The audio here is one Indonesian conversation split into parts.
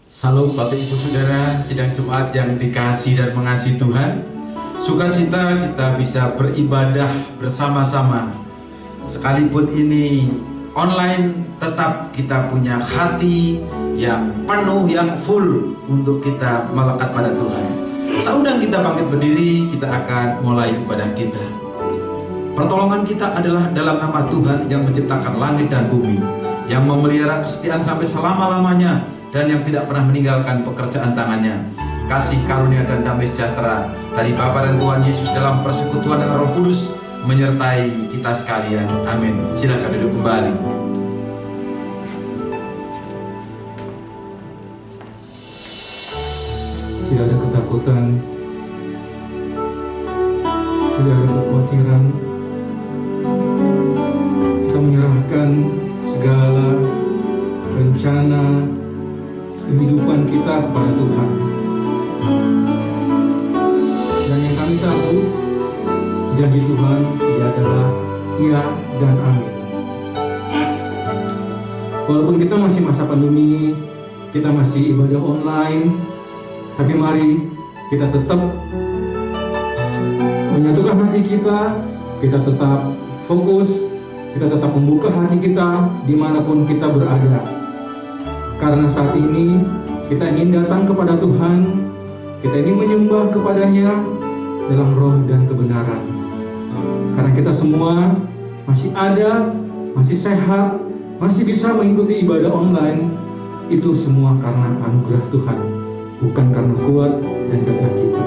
Salam Bapak Ibu Saudara, sidang Jumat yang dikasihi dan mengasihi Tuhan. Sukacita kita bisa beribadah bersama-sama. Sekalipun ini online, tetap kita punya hati yang penuh, yang full untuk kita melekat pada Tuhan. Saudang kita bangkit berdiri, kita akan mulai ibadah kita. Pertolongan kita adalah dalam nama Tuhan yang menciptakan langit dan bumi, yang memelihara kesetiaan sampai selama-lamanya, dan yang tidak pernah meninggalkan pekerjaan tangannya. Kasih karunia dan damai sejahtera dari Bapa dan Tuhan Yesus dalam persekutuan dengan Roh Kudus menyertai kita sekalian. Amin. Silakan duduk kembali. Tidak ada ketakutan, tidak ada kekhawatiran. Kita menyerahkan segala rencana kehidupan kita kepada Tuhan. Dan yang kami tahu, janji Tuhan dia adalah iya dan amin. Walaupun kita masih masa pandemi, kita masih ibadah online, tapi mari kita tetap menyatukan hati kita tetap fokus, kita tetap membuka hati kita dimanapun kita berada. Karena saat ini kita ingin datang kepada Tuhan, kita ingin menyembah kepadanya dalam roh dan kebenaran. Karena kita semua masih ada, masih sehat, masih bisa mengikuti ibadah online, itu semua karena anugerah Tuhan, bukan karena kuat dan gagah kita.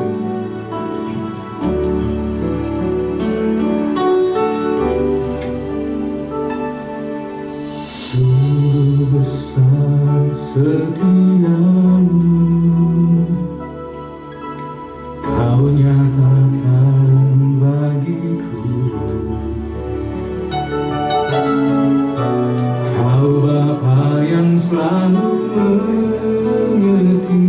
Sungguh besar setiamu, Kau nyatakan bagiku. Kau Bapa yang selalu mengerti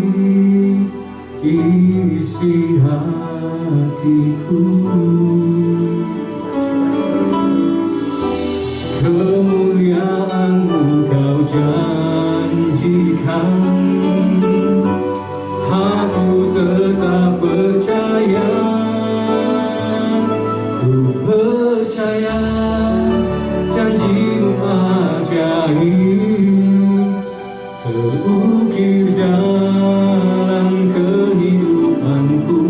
isi hatiku. Kemuliaan-Mu Kau janjikan, aku tetap percaya. Ku percaya janji-Mu ajaib terukir dalam kehidupanku.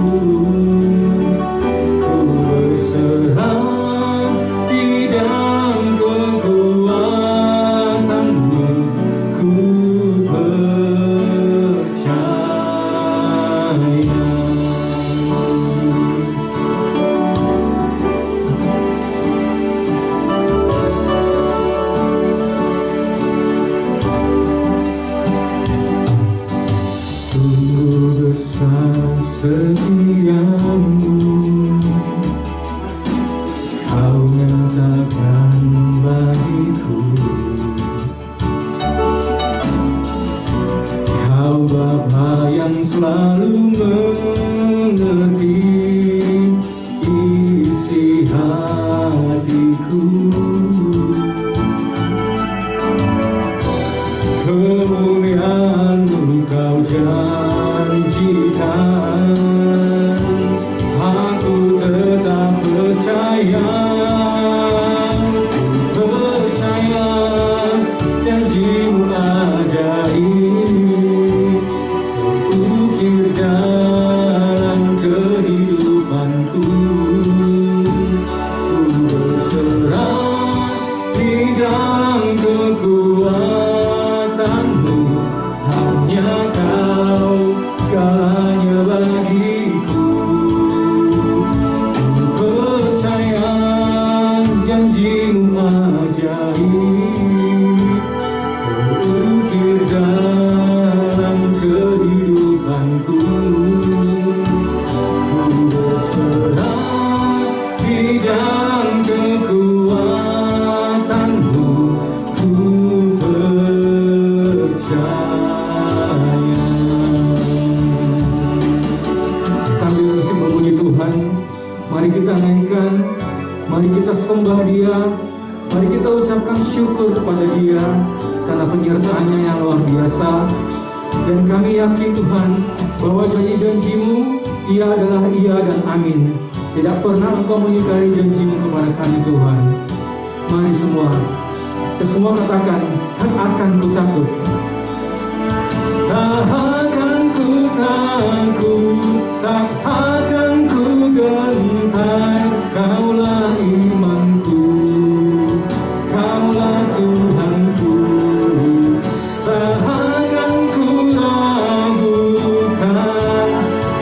Ku berserah di dalam kekuatan-Mu, ku percaya. Sungguh besar setiamu, Kau nyatakan bagiku. Kau Bapa yang selalu mengerti isi hatiku. Kemuliaan-Mu Kau janjikan, aku tetap percaya. Ku percaya janji-Mu ajaib terukir dalam kehidupanku. Ku berserah di dalam kekuatan-Mu, hanya Kau segalanya bagiku. Ku percaya janji-Mu ajaib terukir dalam kehidupanku. Ku berserah di dalam kekuatan-Mu, ku percaya. Sambil masih memuji Tuhan, mari kita naikkan, mari kita sembah Dia, mari kita ucapkan syukur kepada Dia karena penyertaannya yang luar biasa. Dan kami yakin Tuhan bahwa janji-janji-Mu Ia adalah iya dan amin. Tidak pernah Engkau mengingkari janji-Mu kepada kami Tuhan. Mari semua katakan, tak akan ku takut. Tak akan ku takut, tak akan ku gentar. Kaulah imanku, Kaulah Tuhanku. Tak akan ku ragukan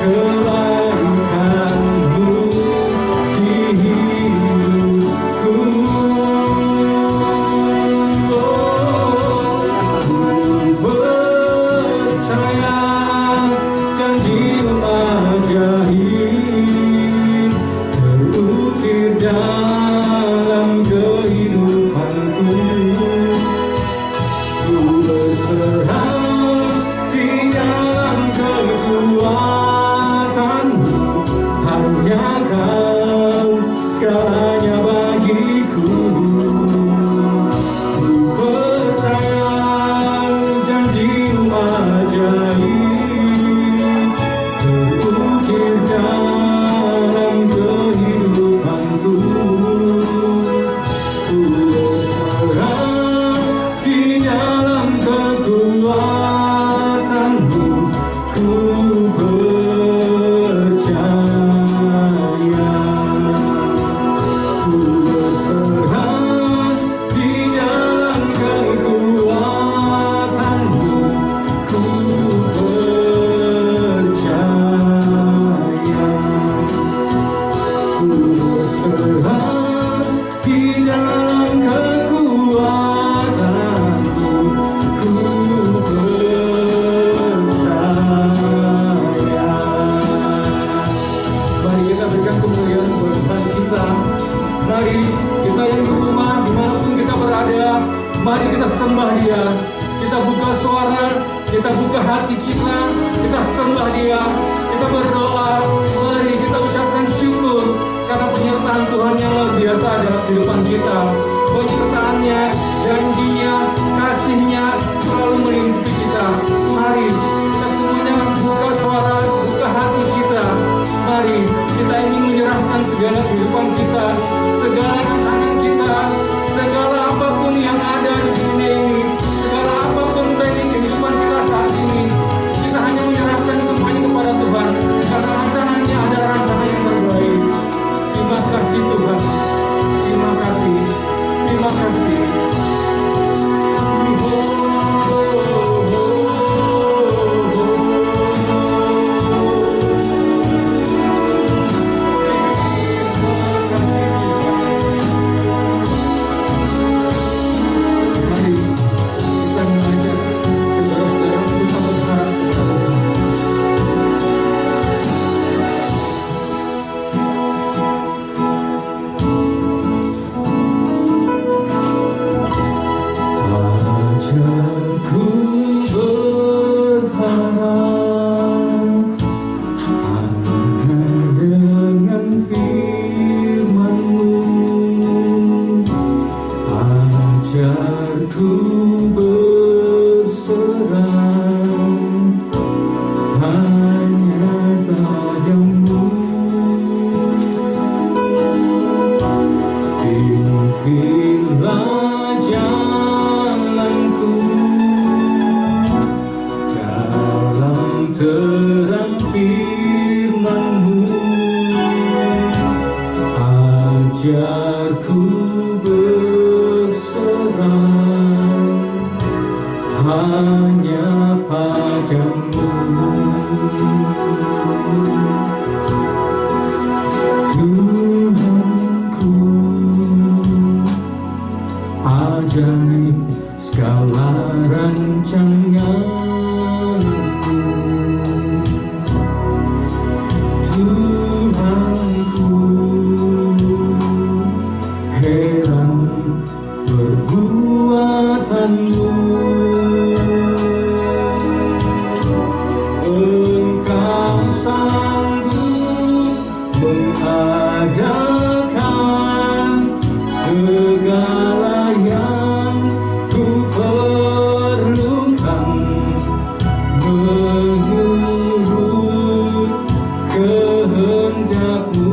kebaikan-Mu di hidupku. Ku percaya janji-Mu ajaib terukir dalam kehidupanku. Ku berserah di dalam kekuatan-Mu, hanya Kau segalanya bagiku. Ku percaya janji-Mu ajaib terukir dalam kehidupanku. Ku berserah di dalam kekuatan-Mu, ku percaya. Ku berserah di dalam kekuatan-Mu, ku percaya. Ku berserah di dalam kekuatan-Mu, ku percaya. Mari kita berikan kemuliaan buat Tuhan kita. Mari kita yang di rumah, dimanapun kita berada, mari kita sembah Dia. Kita buka suara, kita buka hati kita sembah Dia, kita berdoa. Mari kita ucapkan syukur karena penyertaan Tuhan yang luar biasa dalam kehidupan kita. Penyertaan-Nya, janji-Nya, kasih-Nya selalu melingkupi kita. Mari kita semuanya buka suara, buka hati kita. Mari kita ingin menyerahkan segala kehidupan kita, segala rancangan kita, segala apapun yang ada di dunia ini, segala apapun planning kehidupan kita saat ini. Kita hanya menyerahkan semuanya kepada Tuhan, karena rancangannya adalah rancangan yang terbaik. Terima kasih Tuhan, terima kasih, terima kasih. Mari kita mengajak saudara-saudara kita berharap kepada Tuhan. Ajarku berharap hanya dengan firman-Mu. Ajarku berserah hanya padamu. Pimpinlah jalanku dalam terang firman-Mu. Ajarku berserah hanya padamu. Tuhanku, ajaib segala rancangan-Mu. Tuhanku, menurut kehendak-Mu,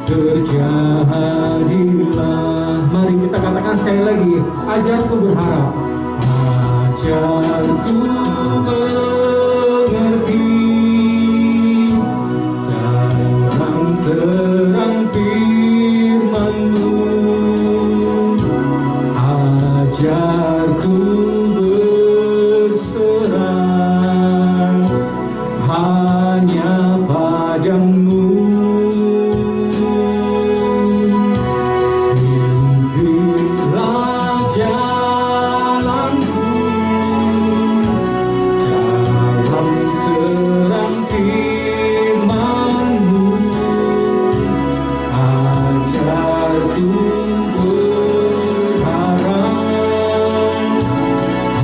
terjadilah. Mari kita katakan sekali lagi, ajarku berharap, ajarku mengerti terang firman-Mu, ajarku berserah hanya padamu. Pimpinlah jalanku dalam terang firman-Mu, ajarku berharap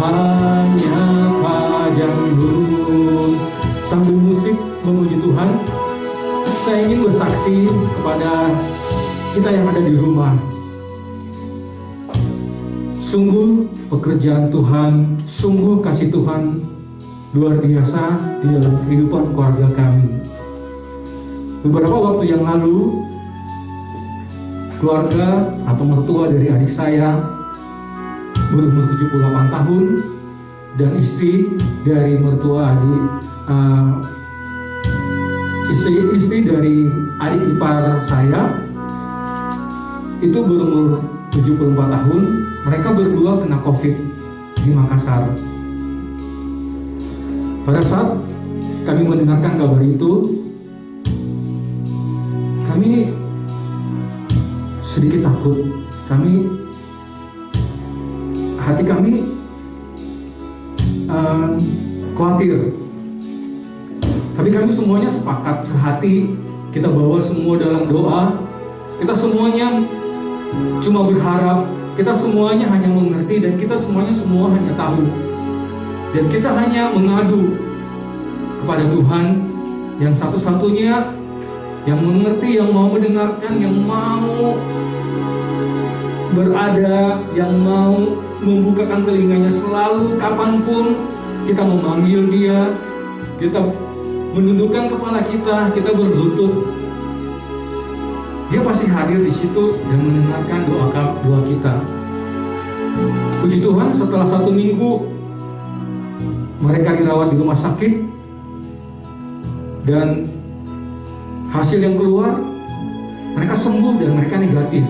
hanya padamu. Sambil musik memuji Tuhan, saya ingin bersaksi kepada kita yang ada di rumah. Sungguh pekerjaan Tuhan, sungguh kasih Tuhan luar biasa di dalam kehidupan keluarga kami. Beberapa waktu yang lalu, keluarga atau mertua dari adik saya berumur 78 tahun dan istri dari mertua istri dari adik ipar saya itu berumur 74 tahun. Mereka berdua kena COVID di Makassar. Pada saat kami mendengarkan kabar itu, kami sedikit takut. Hati kami khawatir. Tapi kami semuanya sepakat, sehati, kita bawa semua dalam doa. Kita semuanya cuma berharap, kita semuanya hanya mengerti, dan kita semua hanya tahu. Dan kita hanya mengadu kepada Tuhan yang satu-satunya yang mengerti, yang mau mendengarkan, yang mau berada, yang mau membukakan telinganya selalu, kapanpun kita memanggil Dia, kita menundukkan kepala kita berlutut, Dia pasti hadir di situ dan mendengarkan doa kita. Puji Tuhan, setelah 1 minggu mereka dirawat di rumah sakit dan hasil yang keluar, mereka sembuh dan mereka negatif.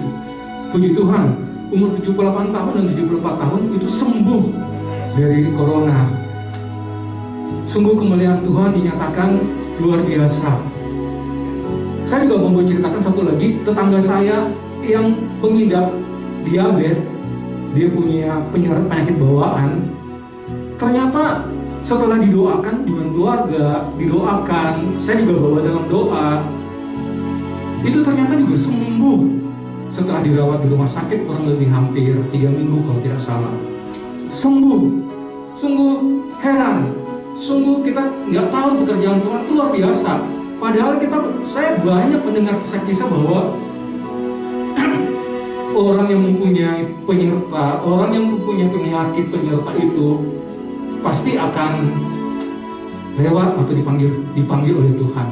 Puji Tuhan, umur 78 tahun dan 74 tahun itu sembuh dari corona. Sungguh kemuliaan Tuhan dinyatakan luar biasa. Saya juga mau ceritakan satu lagi, tetangga saya yang pengidap diabetes, dia punya penyakit bawaan. Ternyata setelah didoakan dengan keluarga, didoakan, saya juga bawa dalam doa, itu ternyata juga sembuh setelah dirawat di rumah sakit kurang lebih hampir 3 minggu kalau tidak salah. Sembuh. Sungguh heran. Sungguh kita nggak tahu pekerjaan Tuhan itu luar biasa. Padahal saya banyak mendengar kisah-kisah bahwa orang yang mempunyai penyerta, orang yang mempunyai penyakit penyerta itu pasti akan lewat atau dipanggil oleh Tuhan.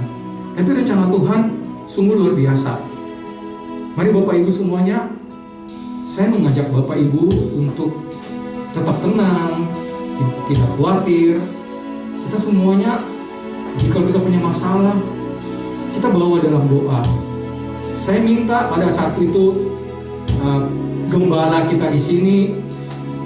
Tapi rencana Tuhan sungguh luar biasa. Mari Bapak Ibu semuanya, saya mengajak Bapak Ibu untuk tetap tenang, tidak khawatir. Kita semuanya, jika kita punya masalah, kita bawa dalam doa. Saya minta pada saat itu gembala kita di sini,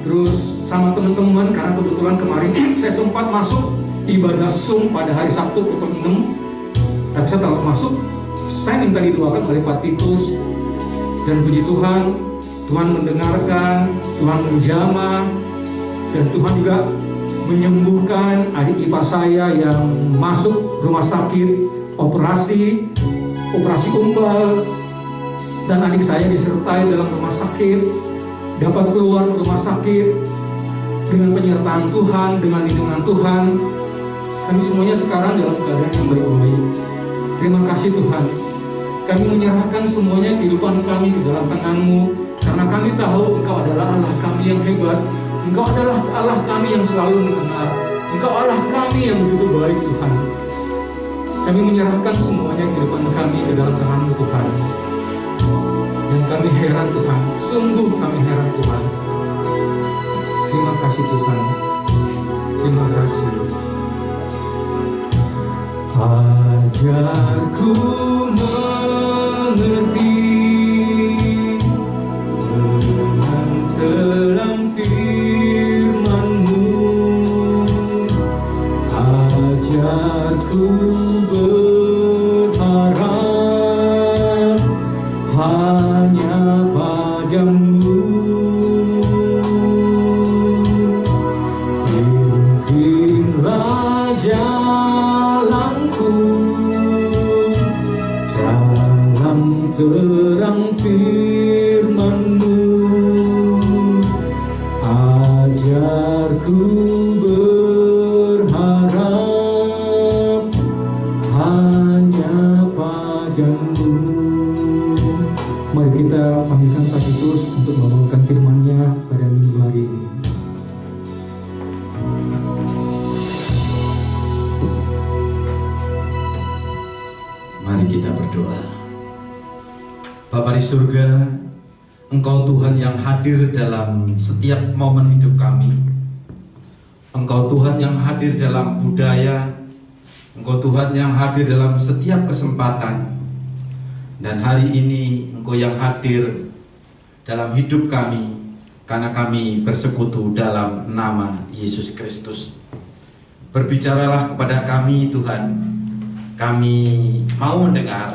terus sama teman-teman, karena kebetulan kemarin saya sempat masuk ibadah Zoom pada hari Sabtu pukul 6. Tapi setelah masuk, saya minta didoakan oleh Pak Titus, dan puji Tuhan, Tuhan mendengarkan, Tuhan menjamah, dan Tuhan juga menyembuhkan adik ipar saya yang masuk rumah sakit, operasi umpal, dan adik saya disertai dalam rumah sakit, dapat keluar ke rumah sakit dengan penyertaan Tuhan, dengan lindungan Tuhan. Kami semuanya sekarang dalam keadaan yang baik-baik. Terima kasih Tuhan. Kami menyerahkan semuanya kehidupan kami ke dalam tangan-Mu, karena kami tahu Engkau adalah Allah kami yang hebat. Engkau adalah Allah kami yang selalu mendengar. Engkau Allah kami yang begitu baik Tuhan. Kami menyerahkan semuanya kehidupan kami ke dalam tangan-Mu Tuhan. Dan kami heran Tuhan, sungguh kami heran Tuhan. Terima kasih Tuhan. Terima kasih. Ajarku mengerti terang firman-Mu. Ajarku berharap hanya padamu. Pimpinlah jalanku dalam terang firman-Mu. Ajarku berharap hanya padamu. Mari kita panggilkan Pak Titus untuk membawakan firman-Nya pada minggu hari ini. Mari kita berdoa. Bapa di surga, Engkau Tuhan yang hadir dalam setiap momen hidup kami. Engkau Tuhan yang hadir dalam budaya. Engkau Tuhan yang hadir dalam setiap kesempatan. Dan hari ini Engkau yang hadir dalam hidup kami, karena kami bersekutu dalam nama Yesus Kristus. Berbicaralah kepada kami Tuhan. Kami mau mendengar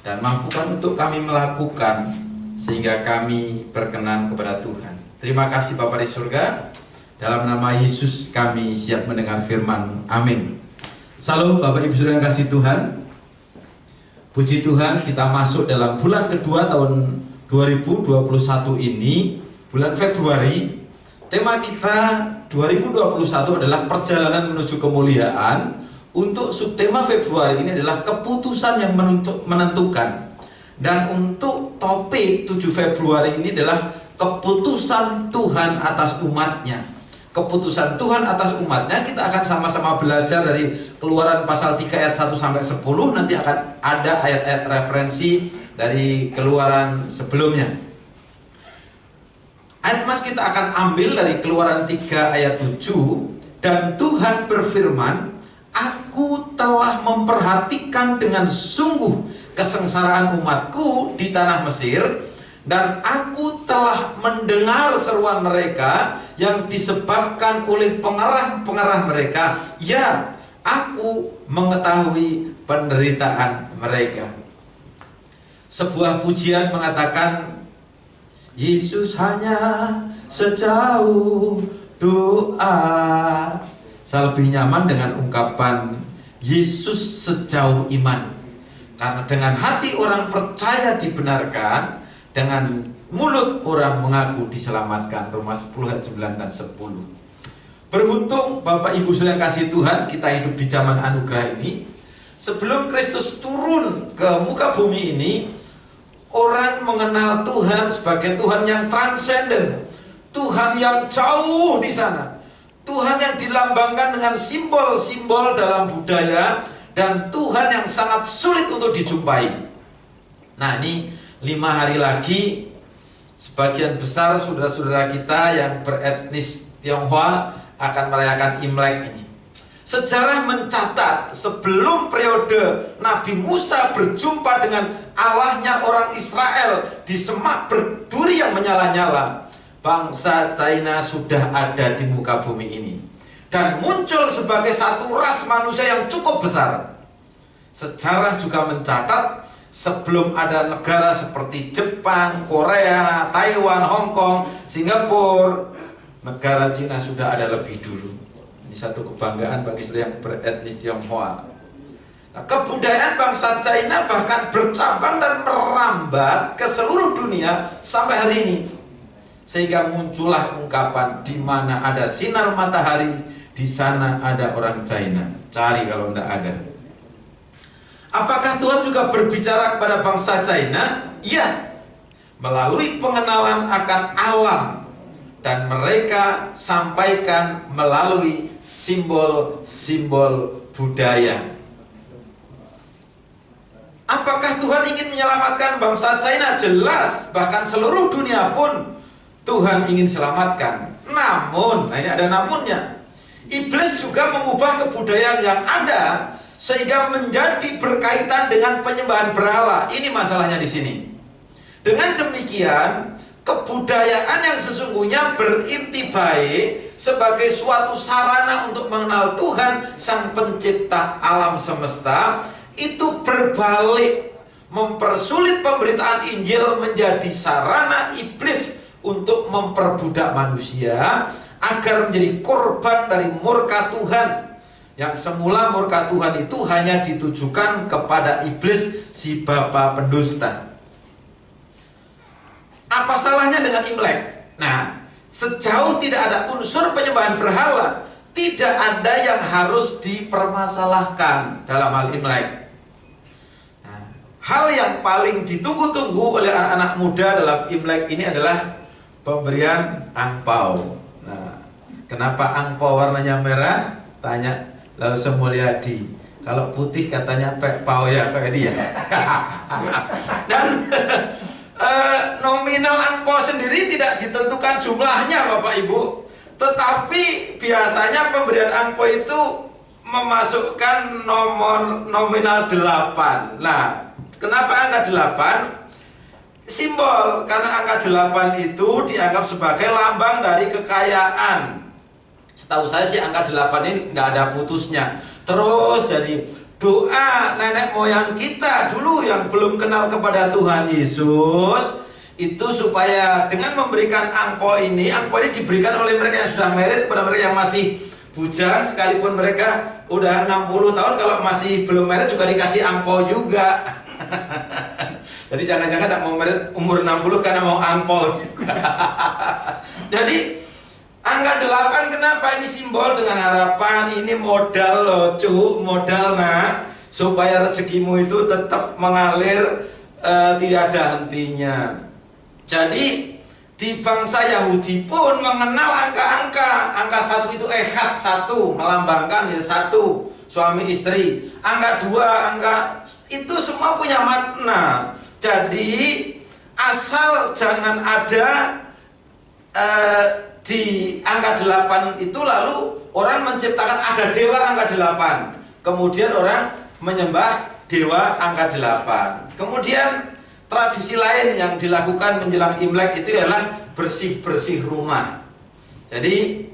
dan mampukan untuk kami melakukan, sehingga kami berkenan kepada Tuhan. Terima kasih Bapa di surga. Dalam nama Yesus kami siap mendengar firman. Amin. Salam Bapak Ibu Saudara yang kasih Tuhan. Puji Tuhan, kita masuk dalam bulan kedua tahun 2021 ini, bulan Februari. Tema kita 2021 adalah perjalanan menuju kemuliaan. Untuk subtema Februari ini adalah keputusan yang menentukan. Dan untuk topik 7 Februari ini adalah keputusan Tuhan atas umatnya. Keputusan Tuhan atas umatnya, kita akan sama-sama belajar dari Keluaran pasal 3 ayat 1 sampai 10. Nanti akan ada ayat-ayat referensi dari Keluaran sebelumnya. Ayat mas kita akan ambil dari Keluaran 3 ayat 7. Dan Tuhan berfirman, Aku telah memperhatikan dengan sungguh kesengsaraan umatku di tanah Mesir, dan aku telah mendengar seruan mereka yang disebabkan oleh pengarah-pengarah mereka. Ya, aku mengetahui penderitaan mereka. Sebuah pujian mengatakan, Yesus hanya sejauh doa. Saya lebih nyaman dengan ungkapan Yesus sejauh iman. Karena dengan hati orang percaya dibenarkan, dengan mulut orang mengaku diselamatkan. Roma 10 ayat 9 dan 10. Beruntung Bapak Ibu Saudara yang kasih Tuhan, kita hidup di zaman anugerah ini. Sebelum Kristus turun ke muka bumi ini, orang mengenal Tuhan sebagai Tuhan yang transenden, Tuhan yang jauh di sana, Tuhan yang dilambangkan dengan simbol-simbol dalam budaya, dan Tuhan yang sangat sulit untuk dijumpai. Nah, ini 5 hari lagi sebagian besar saudara-saudara kita yang beretnis Tionghoa akan merayakan Imlek ini. Sejarah mencatat sebelum periode Nabi Musa berjumpa dengan Allahnya orang Israel di semak berduri yang menyala-nyala, bangsa China sudah ada di muka bumi ini dan muncul sebagai satu ras manusia yang cukup besar. Sejarah juga mencatat sebelum ada negara seperti Jepang, Korea, Taiwan, Hong Kong, Singapura, negara Cina sudah ada lebih dulu. Ini satu kebanggaan bagi saudara yang beretnis Tionghoa. Nah, kebudayaan bangsa China bahkan bercabang dan merambat ke seluruh dunia sampai hari ini. Sehingga muncullah ungkapan, di mana ada sinar matahari, di sana ada orang China. Cari kalau tidak ada. Apakah Tuhan juga berbicara kepada bangsa China? Ya, melalui pengenalan akan alam dan mereka sampaikan melalui simbol-simbol budaya. Apakah Tuhan ingin menyelamatkan bangsa China? Jelas, bahkan seluruh dunia pun Tuhan ingin selamatkan. Namun, nah ini ada namunnya, iblis juga mengubah kebudayaan yang ada sehingga menjadi berkaitan dengan penyembahan berhala. Ini masalahnya di sini. Dengan demikian, kebudayaan yang sesungguhnya berinti baik sebagai suatu sarana untuk mengenal Tuhan, Sang Pencipta alam semesta, itu berbalik, mempersulit pemberitaan Injil menjadi sarana iblis untuk memperbudak manusia agar menjadi korban dari murka Tuhan. Yang semula murka Tuhan itu hanya ditujukan kepada iblis, si bapa pendusta. Apa salahnya dengan Imlek? Nah, sejauh tidak ada unsur penyembahan berhala, tidak ada yang harus dipermasalahkan dalam hal Imlek. Hal yang paling ditunggu-tunggu oleh anak-anak muda dalam Imlek ini adalah pemberian angpau. Nah, kenapa angpau warnanya merah? Tanya Lause Mulyadi. Kalau putih katanya pau ya, kayak dia. Dan nominal angpau sendiri tidak ditentukan jumlahnya, Bapak Ibu. Tetapi biasanya pemberian angpau itu memasukkan nomor nominal 8. Nah, kenapa angka 8? Simbol, karena angka 8 itu dianggap sebagai lambang dari kekayaan. Setahu saya sih angka 8 ini nggak ada putusnya. Terus jadi doa nenek moyang kita dulu yang belum kenal kepada Tuhan Yesus, itu supaya dengan memberikan angpau ini diberikan oleh mereka yang sudah married kepada mereka yang masih bujang, sekalipun mereka udah 60 tahun, kalau masih belum married juga dikasih angpau juga. Jadi jangan-jangan tidak mau merit umur 60 karena mau angpau juga. Jadi angka 8 kenapa? Ini simbol dengan harapan, ini modal loh cu, modal nak, supaya rezekimu itu tetap mengalir, tidak ada hentinya. Jadi di bangsa Yahudi pun mengenal angka-angka. Angka 1 itu ehad, 1 melambangkan ya 1 suami istri. Angka 2, angka itu semua punya makna. Jadi asal jangan ada di angka 8 itu lalu orang menciptakan ada dewa angka 8. Kemudian orang menyembah dewa angka 8. Kemudian tradisi lain yang dilakukan menjelang Imlek itu adalah bersih-bersih rumah. Jadi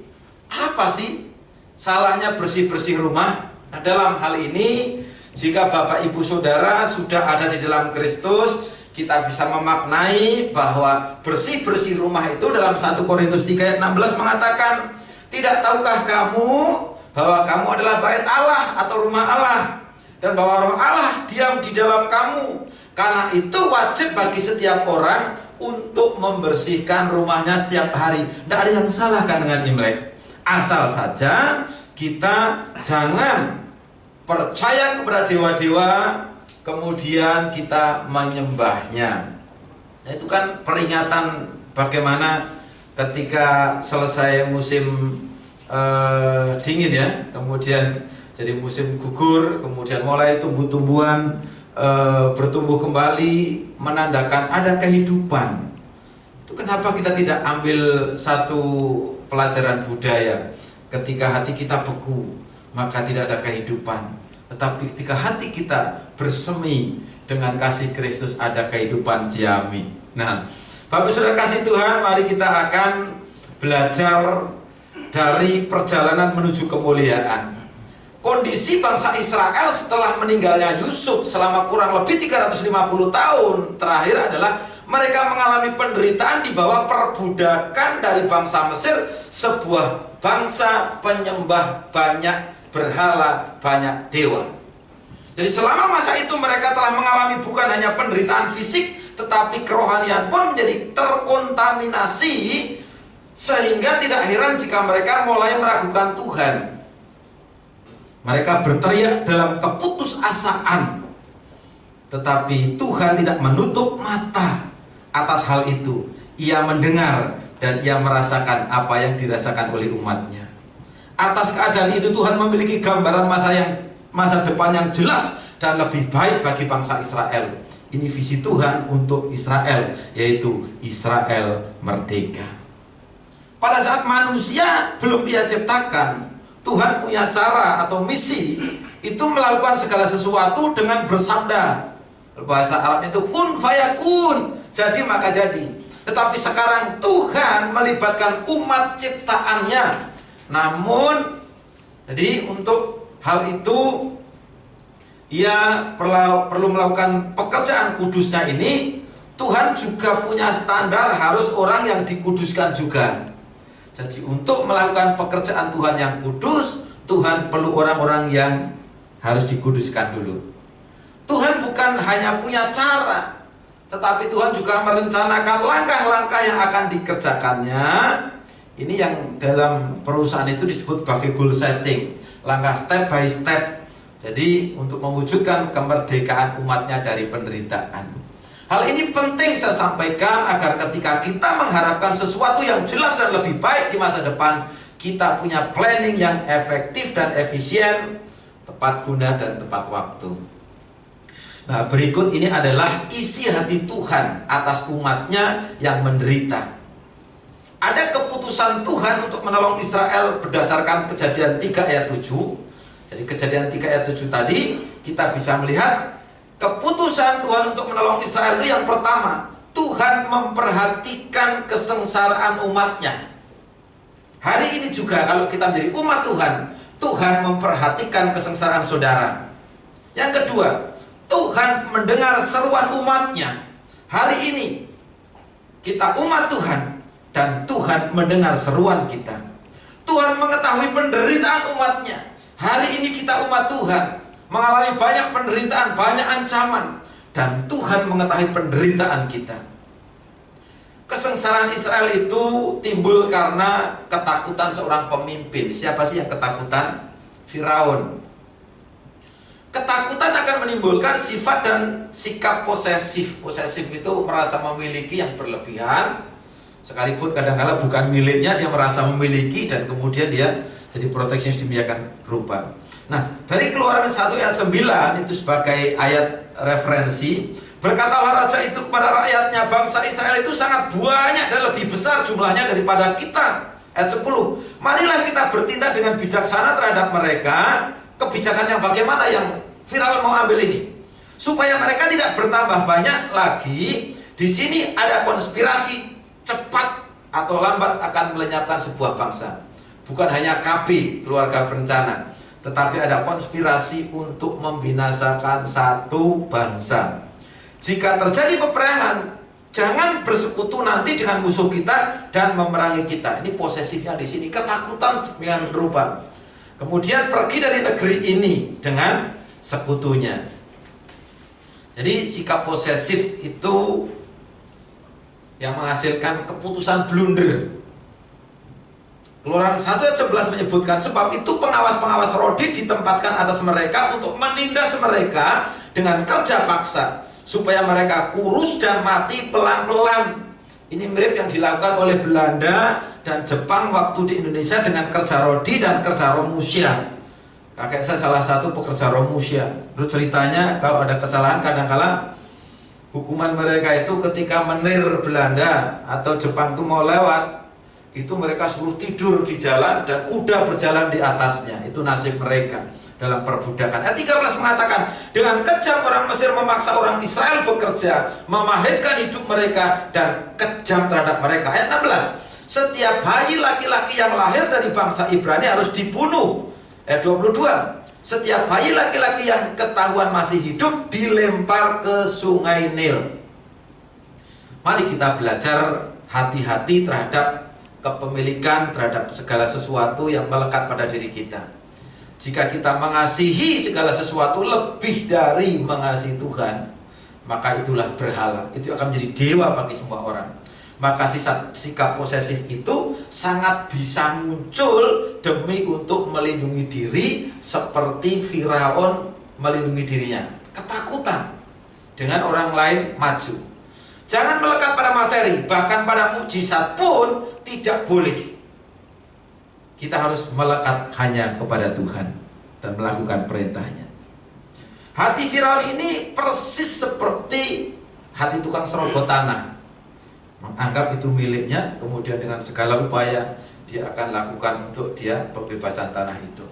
apa sih salahnya bersih-bersih rumah? Nah, dalam hal ini jika Bapak Ibu Saudara sudah ada di dalam Kristus, kita bisa memaknai bahwa bersih-bersih rumah itu dalam 1 Korintus 3 ayat 16 mengatakan, tidak tahukah kamu bahwa kamu adalah bait Allah atau rumah Allah, dan bahwa roh Allah diam di dalam kamu. Karena itu wajib bagi setiap orang untuk membersihkan rumahnya setiap hari. Tidak ada yang salah kan dengan Imlek. Asal saja kita jangan percaya kepada dewa-dewa kemudian kita menyembahnya. Nah, itu kan peringatan bagaimana ketika selesai musim dingin ya, kemudian jadi musim gugur, kemudian mulai tumbuh-tumbuhan bertumbuh kembali, menandakan ada kehidupan. Itu kenapa kita tidak ambil satu pelajaran budaya? Ketika hati kita beku, maka tidak ada kehidupan. Tetapi ketika hati kita bersemi dengan kasih Kristus, ada kehidupan jami. Nah, Bapak Saudara kasih Tuhan, mari kita akan belajar dari perjalanan menuju kemuliaan. Kondisi bangsa Israel setelah meninggalnya Yusuf selama kurang lebih 350 tahun terakhir adalah mereka mengalami penderitaan di bawah perbudakan dari bangsa Mesir, sebuah bangsa penyembah banyak berhala, banyak dewa. Jadi selama masa itu mereka telah mengalami bukan hanya penderitaan fisik, tetapi kerohanian pun menjadi terkontaminasi, sehingga tidak heran jika mereka mulai meragukan Tuhan. Mereka berteriak dalam keputusasaan, tetapi Tuhan tidak menutup mata atas hal itu. Ia mendengar dan ia merasakan apa yang dirasakan oleh umatnya. Atas keadaan itu Tuhan memiliki gambaran masa depan yang jelas dan lebih baik bagi bangsa Israel. Ini visi Tuhan untuk Israel, yaitu Israel merdeka. Pada saat manusia belum ia ciptakan, Tuhan punya cara atau misi, itu melakukan segala sesuatu dengan bersabda. Bahasa Arab itu kun fayakun, jadi maka jadi. Tetapi sekarang Tuhan melibatkan umat ciptaannya. Namun, jadi untuk hal itu ia perlu melakukan pekerjaan kudusnya ini. Tuhan juga punya standar, harus orang yang dikuduskan juga. Jadi untuk melakukan pekerjaan Tuhan yang kudus, Tuhan perlu orang-orang yang harus dikuduskan dulu. Tuhan bukan hanya punya cara, tetapi Tuhan juga merencanakan langkah-langkah yang akan dikerjakannya. Ini yang dalam perusahaan itu disebut sebagai goal setting, langkah step by step. Jadi untuk mewujudkan kemerdekaan umatnya dari penderitaan. Hal ini penting saya sampaikan agar ketika kita mengharapkan sesuatu yang jelas dan lebih baik di masa depan, kita punya planning yang efektif dan efisien, tepat guna dan tepat waktu. Nah, berikut ini adalah isi hati Tuhan atas umatnya yang menderita. Ada keputusan Tuhan untuk menolong Israel berdasarkan Kejadian 3 ayat 7. Jadi Kejadian 3 ayat 7 tadi kita bisa melihat keputusan Tuhan untuk menolong Israel itu yang pertama, Tuhan memperhatikan kesengsaraan umatnya. Hari ini juga kalau kita menjadi umat Tuhan, Tuhan memperhatikan kesengsaraan saudara. Yang kedua, Tuhan mendengar seruan umatnya. Hari ini kita umat Tuhan dan Tuhan mendengar seruan kita. Tuhan mengetahui penderitaan umatnya. Hari ini kita umat Tuhan mengalami banyak penderitaan, banyak ancaman, dan Tuhan mengetahui penderitaan kita. Kesengsaraan Israel itu timbul karena ketakutan seorang pemimpin. Siapa sih yang ketakutan? Firaun. Ketakutan akan menimbulkan sifat dan sikap posesif. Posesif itu merasa memiliki yang berlebihan, sekalipun kadang-kala bukan miliknya, dia merasa memiliki dan kemudian dia jadi proteksionis demikian rupa. Nah, dari Keluaran 1 ayat 9 itu sebagai ayat referensi, berkatalah raja itu kepada rakyatnya, bangsa Israel itu sangat banyak dan lebih besar jumlahnya daripada kita. Ayat 10, marilah kita bertindak dengan bijaksana terhadap mereka. Kebijakan yang bagaimana yang Firaun mau ambil ini? Supaya mereka tidak bertambah banyak lagi. Di sini ada konspirasi, cepat atau lambat akan melenyapkan sebuah bangsa. Bukan hanya KB, keluarga berencana, tetapi ada konspirasi untuk membinasakan satu bangsa. Jika terjadi peperangan, jangan bersekutu nanti dengan musuh kita dan memerangi kita. Ini posesifnya di sini, ketakutan dengan rupa. Kemudian pergi dari negeri ini dengan sekutunya. Jadi sikap posesif itu yang menghasilkan keputusan blunder. Keluaran 1 ayat 11 menyebutkan, sebab itu pengawas-pengawas Rodi ditempatkan atas mereka untuk menindas mereka dengan kerja paksa, supaya mereka kurus dan mati pelan-pelan. Ini mirip yang dilakukan oleh Belanda dan Jepang waktu di Indonesia dengan kerja Rodi dan kerja Romusia. Kakek saya salah satu pekerja Romusia. Itu ceritanya kalau ada kesalahan kadang-kala hukuman mereka itu ketika menir Belanda atau Jepang itu mau lewat, itu mereka suruh tidur di jalan dan kuda berjalan di atasnya. Itu nasib mereka dalam perbudakan. Ayat 13 mengatakan, dengan kejam orang Mesir memaksa orang Israel bekerja, memahitkan hidup mereka dan kejam terhadap mereka. Ayat 16, setiap bayi laki-laki yang lahir dari bangsa Ibrani harus dibunuh. Ayat 22, setiap bayi laki-laki yang ketahuan masih hidup dilempar ke sungai Nil. Mari kita belajar hati-hati terhadap kepemilikan terhadap segala sesuatu yang melekat pada diri kita. Jika kita mengasihi segala sesuatu lebih dari mengasihi Tuhan, maka itulah berhala. Itu akan menjadi dewa bagi semua orang. Maka sikap posesif itu sangat bisa muncul demi untuk melindungi diri, seperti Firaun melindungi dirinya. Ketakutan dengan orang lain maju. Jangan melekat pada materi, bahkan pada mukjizat pun tidak boleh. Kita harus melekat hanya kepada Tuhan dan melakukan perintahnya. Hati Firaun ini persis seperti hati tukang serobot tanah. Menganggap itu miliknya, kemudian dengan segala upaya dia akan lakukan untuk dia pembebasan tanah itu.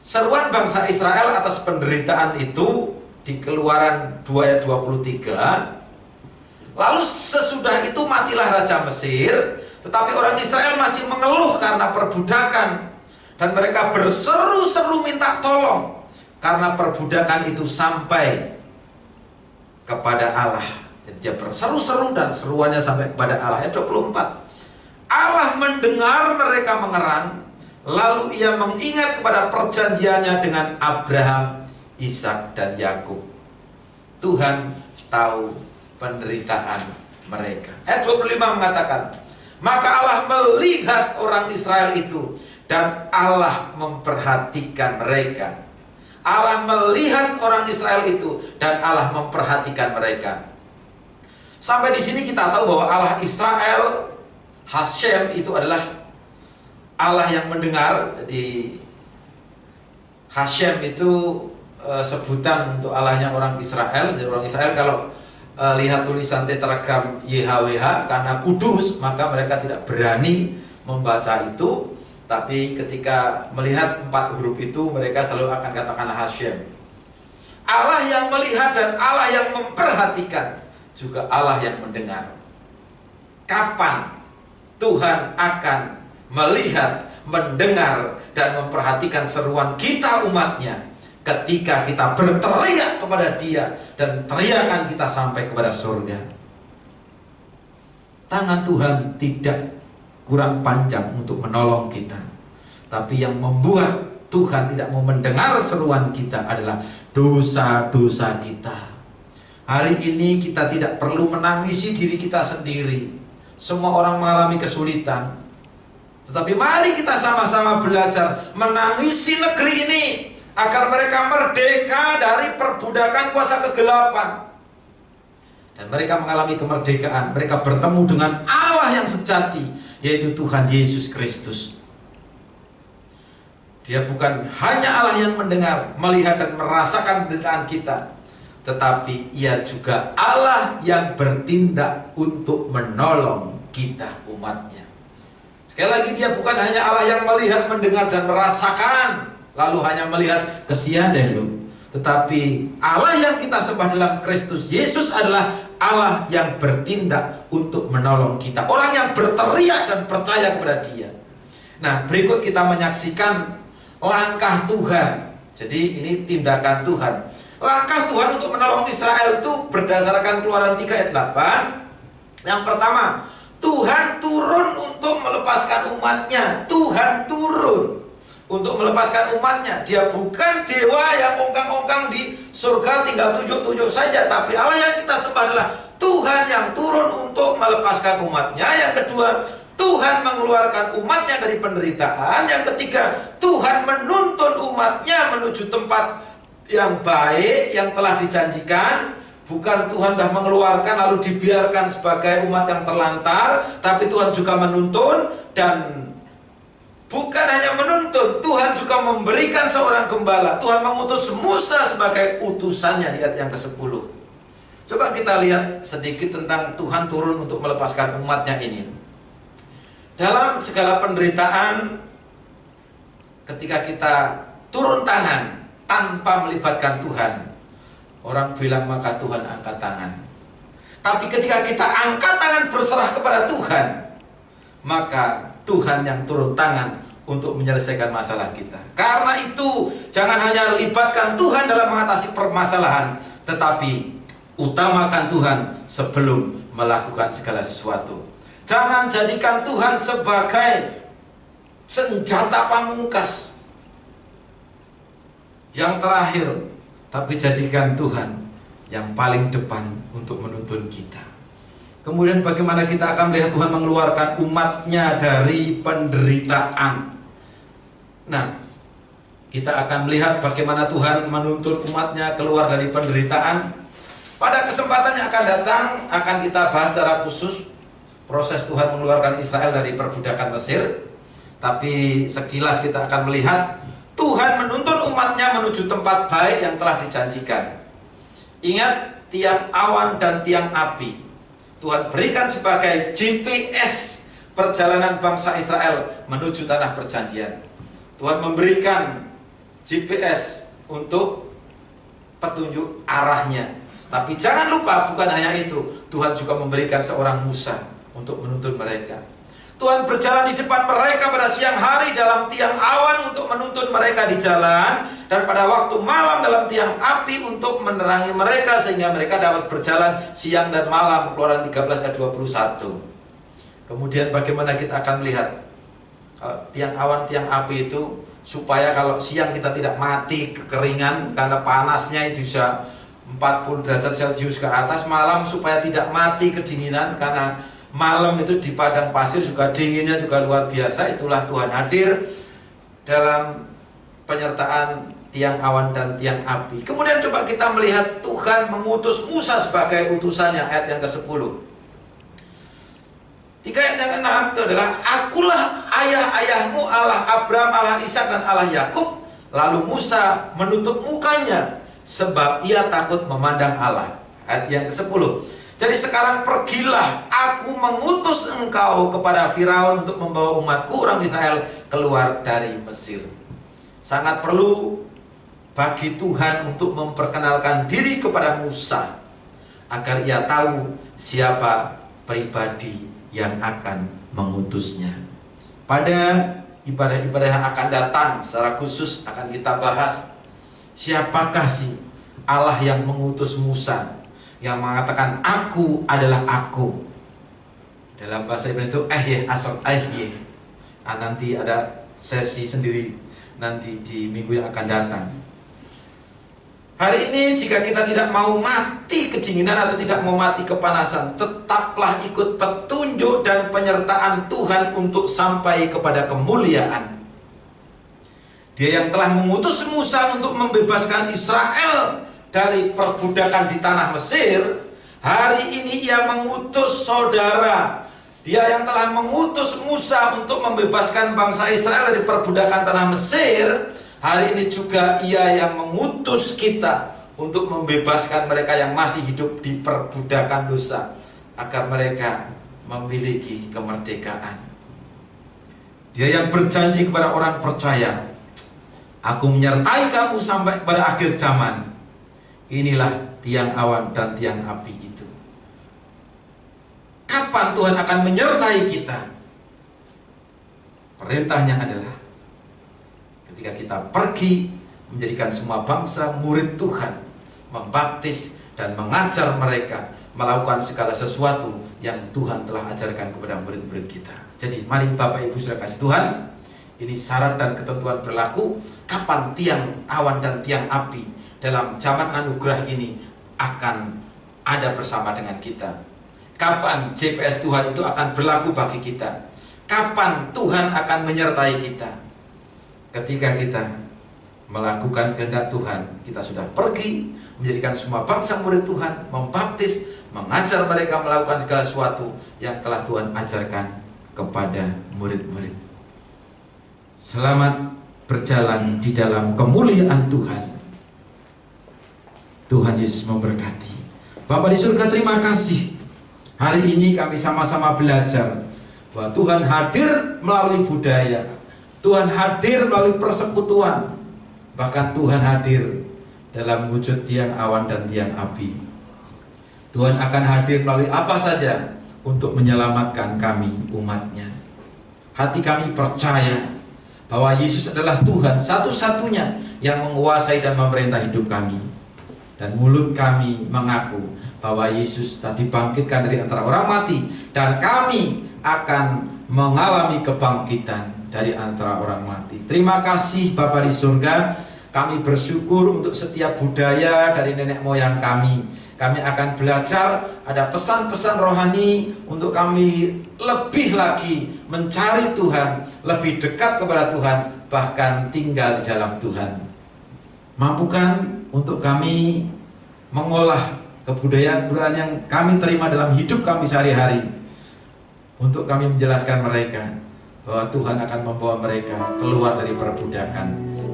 Seruan bangsa Israel atas penderitaan itu di Keluaran 2 ayat 23. Lalu sesudah itu matilah Raja Mesir, tetapi orang Israel masih mengeluh karena perbudakan, dan mereka berseru-seru minta tolong karena perbudakan itu sampai kepada Allah. Jadi dia berseru-seru dan seruannya sampai kepada Allah. Ayat 24. Allah mendengar mereka mengerang, lalu ia mengingat kepada perjanjiannya dengan Abraham, Ishak dan Yakub. Tuhan tahu penderitaan mereka. Ayat 25 mengatakan, maka Allah melihat orang Israel itu dan Allah memperhatikan mereka. Allah melihat orang Israel itu dan Allah memperhatikan mereka. Sampai di sini kita tahu bahwa Allah Israel, Hashem, itu adalah Allah yang mendengar. Jadi Hashem itu sebutan untuk Allahnya orang Israel. Jadi orang Israel kalau lihat tulisan tetragram YHWH karena kudus, maka mereka tidak berani membaca itu. Tapi ketika melihat 4 huruf itu, mereka selalu akan katakan Hashem. Allah yang melihat dan Allah yang memperhatikan, juga Allah yang mendengar. Kapan Tuhan akan melihat, mendengar, dan memperhatikan seruan kita umatnya? Ketika kita berteriak kepada Dia dan teriakan kita sampai kepada surga. Tangan Tuhan tidak kurang panjang untuk menolong kita, tapi yang membuat Tuhan tidak mau mendengar seruan kita adalah dosa-dosa kita. Hari ini kita tidak perlu menangisi diri kita sendiri. Semua orang mengalami kesulitan, tetapi mari kita sama-sama belajar menangisi negeri ini agar mereka merdeka dari perbudakan kuasa kegelapan. Dan mereka mengalami kemerdekaan. Mereka bertemu dengan Allah yang sejati, yaitu Tuhan Yesus Kristus. Dia bukan hanya Allah yang mendengar, melihat dan merasakan penderitaan kita, tetapi Ia juga Allah yang bertindak untuk menolong kita umatnya. Sekali lagi, Dia bukan hanya Allah yang melihat, mendengar dan merasakan, lalu hanya melihat kesian deh lu. Tetapi Allah yang kita sembah dalam Kristus Yesus adalah Allah yang bertindak untuk menolong kita. Orang yang berteriak dan percaya kepada Dia. Nah, berikut kita menyaksikan langkah Tuhan. Jadi ini tindakan Tuhan. Langkah Tuhan untuk menolong Israel itu berdasarkan Keluaran 3 ayat 8. Yang pertama, Tuhan turun untuk melepaskan umatnya. Tuhan turun untuk melepaskan umatnya. Dia bukan dewa yang ongkang-ongkang di surga tinggal tunjuk-tunjuk saja, tapi Allah yang kita sembah adalah Tuhan yang turun untuk melepaskan umatnya. Yang kedua, Tuhan mengeluarkan umatnya dari penderitaan. Yang ketiga, Tuhan menuntun umatnya menuju tempat yang baik yang telah dijanjikan. Bukan Tuhan sudah mengeluarkan lalu dibiarkan sebagai umat yang terlantar, tapi Tuhan juga menuntun. Dan bukan hanya menuntun, Tuhan juga memberikan seorang gembala. Tuhan mengutus Musa sebagai utusannya di ayat yang ke-10. Coba kita lihat sedikit tentang Tuhan turun untuk melepaskan umatnya ini. Dalam segala penderitaan, ketika kita turun tangan tanpa melibatkan Tuhan, orang bilang maka Tuhan angkat tangan. Tapi ketika kita angkat tangan berserah kepada Tuhan, maka Tuhan yang turun tangan untuk menyelesaikan masalah kita. Karena itu, jangan hanya libatkan Tuhan dalam mengatasi permasalahan, tetapi utamakan Tuhan sebelum melakukan segala sesuatu. Jangan jadikan Tuhan sebagai senjata pamungkas yang terakhir, tapi jadikan Tuhan yang paling depan untuk menuntun kita. Kemudian bagaimana kita akan melihat Tuhan mengeluarkan umatnya dari penderitaan. Nah, kita akan melihat bagaimana Tuhan menuntun umatnya keluar dari penderitaan Pada kesempatan yang akan datang akan kita bahas secara khusus proses Tuhan mengeluarkan Israel dari perbudakan Mesir. Tapi sekilas kita akan melihat Tuhan menuntun umatnya menuju tempat baik yang telah dijanjikan. Ingat, tiang awan dan tiang api Tuhan berikan sebagai GPS perjalanan bangsa Israel menuju tanah perjanjian. Tuhan memberikan GPS untuk petunjuk arahnya. Tapi jangan lupa, bukan hanya itu, Tuhan juga memberikan seorang Musa untuk menuntun mereka. Tuhan berjalan di depan mereka pada siang hari dalam tiang awan untuk menuntun mereka di jalan, dan pada waktu malam dalam tiang api untuk menerangi mereka sehingga mereka dapat berjalan siang dan malam. Keluaran 13 ayat 21. Kemudian bagaimana kita akan melihat kalau tiang awan, tiang api itu supaya kalau siang kita tidak mati kekeringan karena panasnya itu bisa 40 derajat Celcius ke atas, malam supaya tidak mati kedinginan karena malam itu di padang pasir juga dinginnya juga luar biasa. Itulah Tuhan hadir dalam penyertaan tiang awan dan tiang api. Kemudian coba kita melihat Tuhan mengutus Musa sebagai utusannya, ayat yang ke-10. 3 ayat yang ke-6 itu adalah, akulah ayah-ayahmu, Allah Abraham, Allah Ishak dan Allah Yakub. Lalu Musa menutup mukanya sebab ia takut memandang Allah. Ayat yang ke-10. Jadi sekarang pergilah, aku mengutus engkau kepada Firaun untuk membawa umatku orang Israel keluar dari Mesir. Sangat perlu bagi Tuhan untuk memperkenalkan diri kepada Musa agar ia tahu siapa pribadi yang akan mengutusnya. Pada ibadah-ibadah yang akan datang secara khusus akan kita bahas siapakah sih Allah yang mengutus Musa, yang mengatakan aku adalah aku. Dalam bahasa Ibrani itu asal nanti ada sesi sendiri nanti di minggu yang akan datang. Hari ini jika kita tidak mau mati kedinginan atau tidak mau mati kepanasan, tetaplah ikut petunjuk dan penyertaan Tuhan untuk sampai kepada kemuliaan. Dia yang telah mengutus Musa untuk membebaskan Israel dari perbudakan di tanah Mesir, hari ini ia mengutus saudara. Dia yang telah mengutus Musa untuk membebaskan bangsa Israel dari perbudakan tanah Mesir, hari ini juga ia yang mengutus kita untuk membebaskan mereka yang masih hidup di perbudakan dosa, agar mereka memiliki kemerdekaan. Dia yang berjanji kepada orang percaya, aku menyertai kamu sampai pada akhir zaman. Inilah tiang awan dan tiang api itu. Kapan Tuhan akan menyertai kita? Perintahnya adalah ketika kita pergi menjadikan semua bangsa murid Tuhan, membaptis dan mengajar mereka melakukan segala sesuatu yang Tuhan telah ajarkan kepada murid-murid kita. Jadi mari Bapak Ibu saudara kasih Tuhan, ini syarat dan ketentuan berlaku kapan tiang awan dan tiang api dalam zaman anugerah ini akan ada bersama dengan kita. Kapan GPS Tuhan itu akan berlaku bagi kita? Kapan Tuhan akan menyertai kita? Ketika kita melakukan kehendak Tuhan, kita sudah pergi menjadikan semua bangsa murid Tuhan, membaptis, mengajar mereka melakukan segala sesuatu yang telah Tuhan ajarkan kepada murid-murid. Selamat berjalan di dalam kemuliaan Tuhan. Tuhan Yesus memberkati. Bapa di surga, terima kasih. Hari ini kami sama-sama belajar bahwa Tuhan hadir melalui budaya, Tuhan hadir melalui persekutuan, bahkan Tuhan hadir dalam wujud tiang awan dan tiang api. Tuhan akan hadir melalui apa saja untuk menyelamatkan kami umatnya. Hati kami percaya bahwa Yesus adalah Tuhan satu-satunya yang menguasai dan memerintah hidup kami. Dan mulut kami mengaku bahwa Yesus telah dibangkitkan dari antara orang mati, dan kami akan mengalami kebangkitan dari antara orang mati. Terima kasih Bapa di surga. Kami bersyukur untuk setiap budaya dari nenek moyang kami. Kami akan belajar ada pesan-pesan rohani untuk kami lebih lagi mencari Tuhan, lebih dekat kepada Tuhan, bahkan tinggal di dalam Tuhan. Mampukan untuk kami mengolah kebudayaan yang kami terima dalam hidup kami sehari-hari, untuk kami menjelaskan mereka bahwa Tuhan akan membawa mereka keluar dari perbudakan.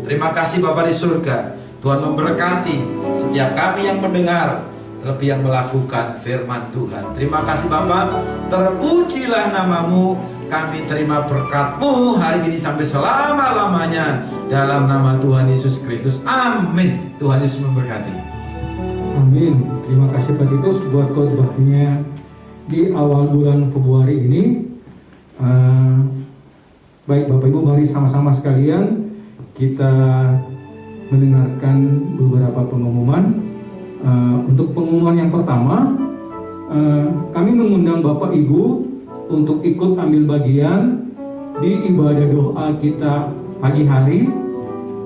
Terima kasih Bapa di surga, Tuhan memberkati setiap kami yang mendengar, terlebih yang melakukan firman Tuhan. Terima kasih Bapa, terpujilah namamu. Kami terima berkat-Mu hari ini sampai selama-lamanya, dalam nama Tuhan Yesus Kristus. Amin. Tuhan Yesus memberkati. Amin. Terima kasih Pak Titus buat khotbahnya di awal bulan Februari ini. Baik Bapak Ibu, mari sama-sama sekalian kita mendengarkan beberapa pengumuman. Untuk pengumuman yang pertama, kami mengundang Bapak Ibu untuk ikut ambil bagian di ibadah doa kita pagi hari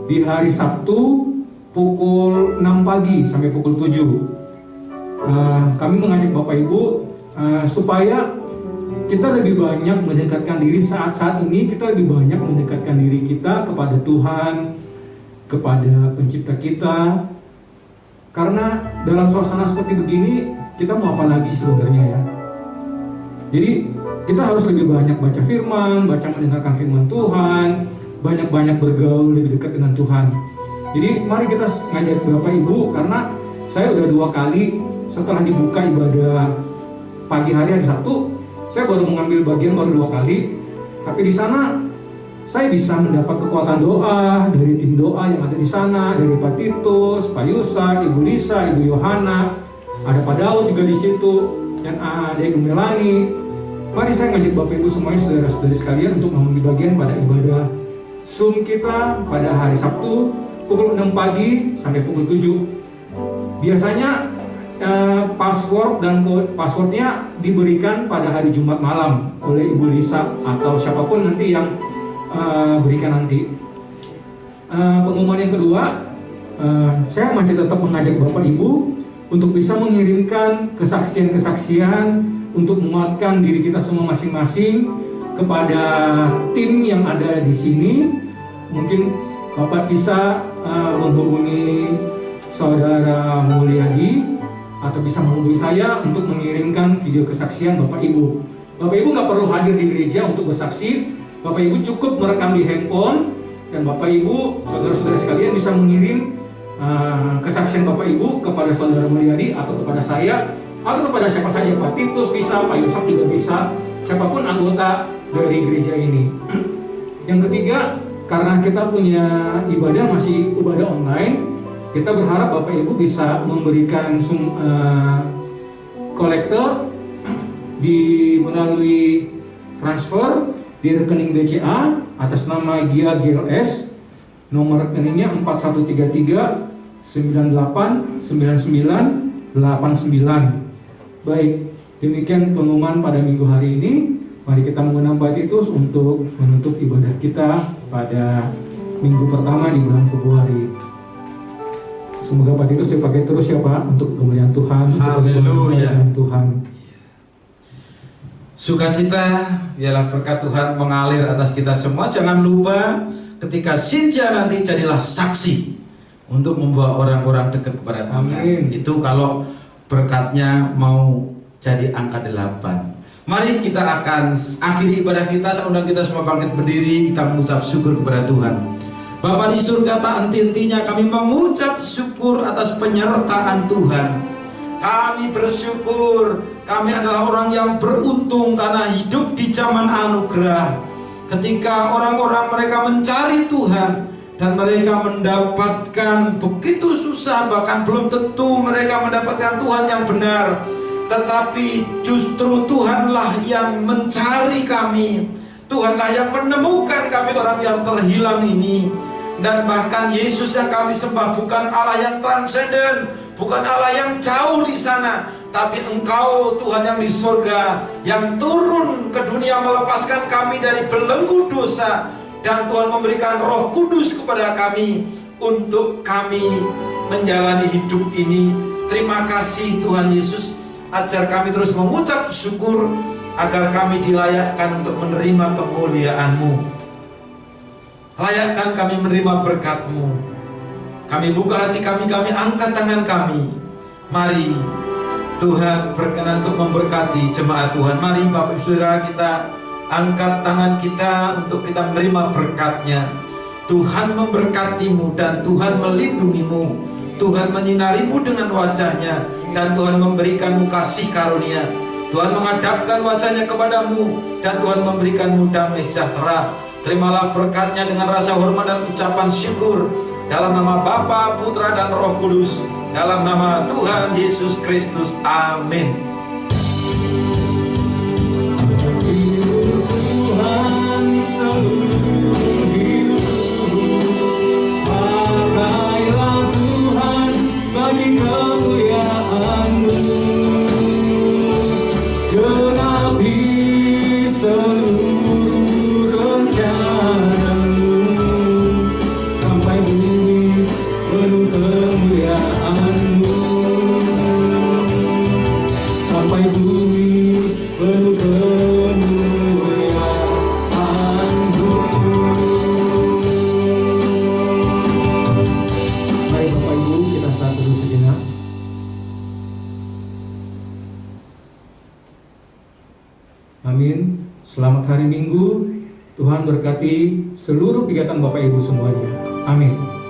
di hari Sabtu pukul 6 pagi sampai pukul 7. Kami mengajak Bapak Ibu supaya kita lebih banyak mendekatkan diri saat ini, kita lebih banyak mendekatkan diri kita kepada Tuhan, kepada pencipta kita. Karena dalam suasana seperti begini, kita mau apa lagi sebenarnya ya? Jadi kita harus lebih banyak baca firman, baca mendengarkan firman Tuhan, banyak-banyak bergaul lebih dekat dengan Tuhan. Jadi mari kita ngajak Bapak Ibu, karena saya udah 2 kali setelah dibuka ibadah pagi hari Sabtu, saya baru mengambil bagian baru 2 kali. Tapi di sana saya bisa mendapat kekuatan doa dari tim doa yang ada di sana, dari Pak Titus, Pak Yusak, Ibu Lisa, Ibu Yohana, ada Pak Daud juga di situ, dan ada Ibu Melani. Mari saya ngajak Bapak Ibu semuanya, saudara-saudari sekalian, untuk mengambil bagian pada ibadah Zoom kita pada hari Sabtu pukul 6 pagi sampai pukul 7. Biasanya password dan passwordnya diberikan pada hari Jumat malam oleh Ibu Lisa atau siapapun nanti yang berikan nanti. Pengumuman yang kedua, saya masih tetap mengajak Bapak Ibu untuk bisa mengirimkan kesaksian-kesaksian untuk menguatkan diri kita semua masing-masing kepada tim yang ada di sini. Mungkin Bapak bisa menghubungi Saudara Mulyadi atau bisa menghubungi saya untuk mengirimkan video kesaksian Bapak Ibu. Bapak Ibu nggak perlu hadir di gereja untuk bersaksi. Bapak Ibu cukup merekam di handphone, dan Bapak Ibu, saudara-saudara sekalian bisa mengirim kesaksian Bapak Ibu kepada Saudara Mulyadi atau kepada saya, atau kepada siapa saja, Pak Titus bisa, Pak Yusak juga bisa, siapapun anggota dari gereja ini. Yang ketiga, karena kita punya ibadah masih ibadah online, kita berharap Bapak Ibu bisa memberikan kolektor melalui transfer di rekening BCA atas nama Gia GLS, nomor rekeningnya 4133 989989. Baik, demikian pengumuman pada minggu hari ini. Mari kita mengundang Pak Titus untuk menutup ibadah kita pada minggu pertama di bulan Februari. Semoga Pak Titus dipakai terus ya Pak, untuk kemuliaan Tuhan. Haleluya. Tuhan. Sukacita biarlah berkat Tuhan mengalir atas kita semua. Jangan lupa ketika Sinja nanti jadilah saksi untuk membawa orang-orang dekat kepada Tuhan. Amin. Itu kalau berkatnya mau jadi angka 8. Mari kita akan akhiri ibadah kita. Saya undang kita semua bangkit berdiri, kita mengucap syukur kepada Tuhan. Bapa di surga, tak henti-hentinya kami mengucap syukur atas penyertaan Tuhan. Kami bersyukur, kami adalah orang yang beruntung karena hidup di zaman anugerah. Ketika orang-orang mereka mencari Tuhan dan mereka mendapatkan begitu susah, bahkan belum tentu mereka mendapatkan Tuhan yang benar, tetapi justru Tuhanlah yang mencari kami. Tuhanlah yang menemukan kami, orang yang terhilang ini. Dan bahkan Yesus yang kami sembah bukan Allah yang transenden, bukan Allah yang jauh di sana, tapi Engkau Tuhan yang di surga, yang turun ke dunia melepaskan kami dari belenggu dosa. Dan Tuhan memberikan Roh Kudus kepada kami untuk kami menjalani hidup ini. Terima kasih Tuhan Yesus, ajar kami terus mengucap syukur agar kami dilayakkan untuk menerima kemuliaan-Mu. Layakkan kami menerima berkat-Mu. Kami buka hati kami, kami angkat tangan kami. Mari Tuhan berkenan untuk memberkati jemaat Tuhan. Mari Bapak Ibu Saudara, kita angkat tangan kita untuk kita menerima berkat-Nya. Tuhan memberkatimu dan Tuhan melindungimu. Tuhan menyinarimu dengan wajah-Nya dan Tuhan memberikanmu kasih karunia. Tuhan menghadapkan wajah-Nya kepadamu dan Tuhan memberikanmu damai sejahtera. Terimalah berkat-Nya dengan rasa hormat dan ucapan syukur. Dalam nama Bapa, Putra, dan Roh Kudus. Dalam nama Tuhan Yesus Kristus. Amin. Tuhan seluruh hidupku, pakailah Tuhan bagi kemuliaan-Mu, genapi seluruh rencana-Mu, sampai bumi penuh kemuliaan-Mu, sampai bumi penuh kemuliaan-Mu. Mari Bapak Ibu kita saat dulu sejenak. Amin. Selamat hari Minggu. Tuhan berkati seluruh kegiatan Bapak Ibu semuanya. Amin.